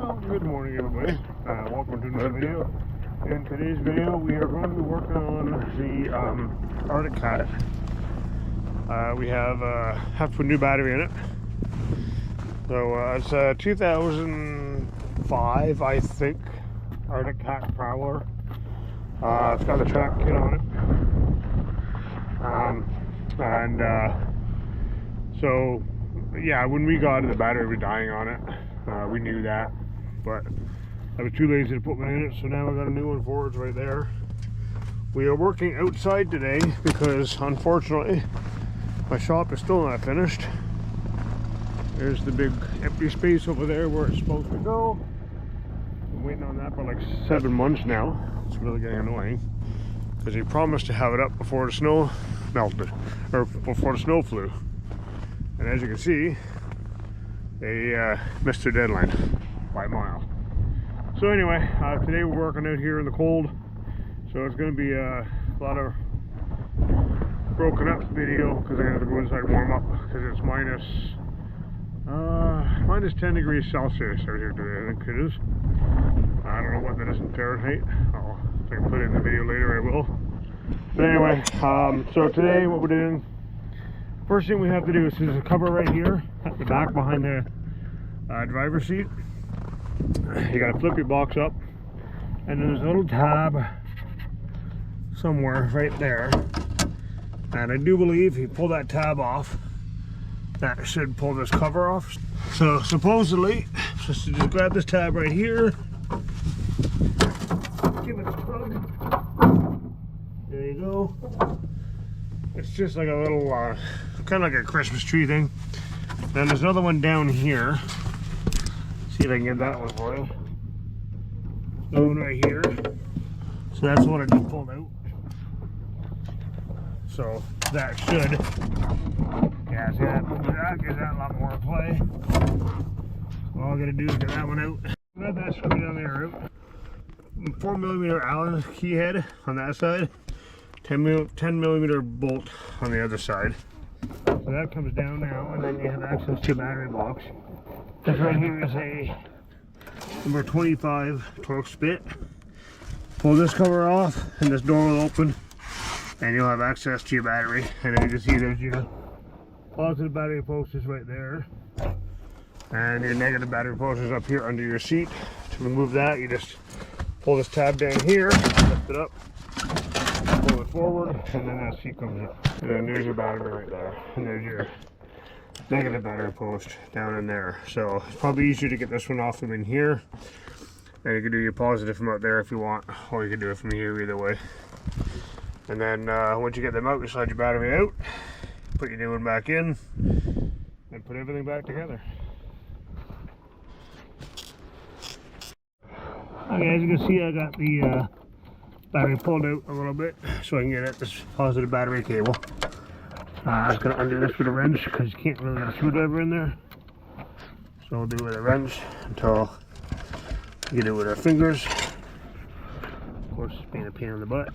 Well, good morning everybody, welcome to another video. In today's video we are going to be working on the Arctic Cat. We have to put a new battery in it. So it's a 2005 I think Arctic Cat Prowler. It's got the track kit on it. So yeah, when we got it, the battery was dying on it. We knew that, but I was too lazy to put one in it, so now I got a new one for it. It's right there. We are working outside today because unfortunately my shop is still not finished. There's the big empty space over there where it's supposed to go. I'm waiting on that for like 7 months now. It's really getting annoying because he promised to have it up before the snow melted, or before the snow flew. And as you can see, they missed their deadline by a mile. So anyway, today we're working out here in the cold, so it's going to be a lot of broken up video because I have to go inside and warm up because it's minus 10 degrees Celsius out here today. I think it is. I don't know what that is in Fahrenheit. If I can put it in the video later, I will. But anyway, so today what we're doing, first thing we have to do is there's a cover right here at the back behind the driver's seat. You gotta flip your box up, and there's a little tab somewhere right there. And I do believe if you pull that tab off, that should pull this cover off. So supposedly, just grab this tab right here, give it a tug. There you go. It's just like a little, kind of like a Christmas tree thing. Then there's another one down here. See if I can get that one for you. Another one right here. So that's the one I just pulled out. So that should, yeah, see that gives that a lot more play. All I gotta do is get that one out. Got that screw down there out. 4mm Allen key head on that side. 10mm bolt on the other side. So that comes down now, and then you have access to a battery box. This right here is a number 25 Torx bit. Pull this cover off, and this door will open, and you'll have access to your battery. And then you can see there's your positive battery post is right there, and your negative battery post is up here under your seat. To remove that, you just pull this tab down here, lift it up, pull it forward, and then that seat comes up. And then there's your battery right there, and there's your negative battery post down in there. So it's probably easier to get this one off from in here, and you can do your positive from out there if you want, or you can do it from here, either way. And then once you get them out, you slide your battery out, put your new one back in, and put everything back together. Okay, as you can see, I got the battery pulled out a little bit so I can get at this positive battery cable. I was going to undo this with a wrench because you can't really get a screwdriver in there. So we'll do it with a wrench until we get it with our fingers. Of course, it's being a pain in the butt.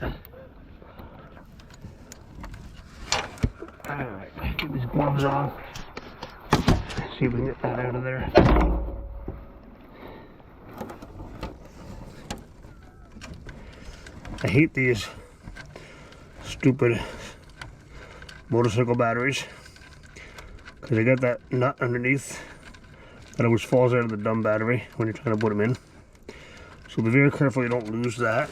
Alright, get these gloves on. See if we can get that out of there. I hate these stupid motorcycle batteries because they got that nut underneath that always falls out of the dumb battery when you're trying to put them in. So be very careful you don't lose that.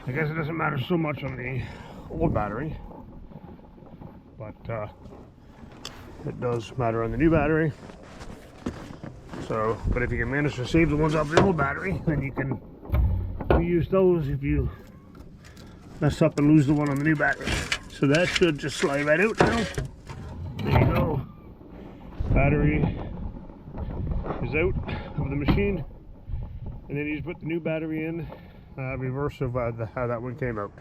I guess it doesn't matter so much on the old battery, but it does matter on the new battery. So, but if you can manage to save the ones off the old battery, then you can use those if you mess up and lose the one on the new battery. So that should just slide right out now. There you go. Battery is out of the machine, and then you just put the new battery in, reverse of how that one came out.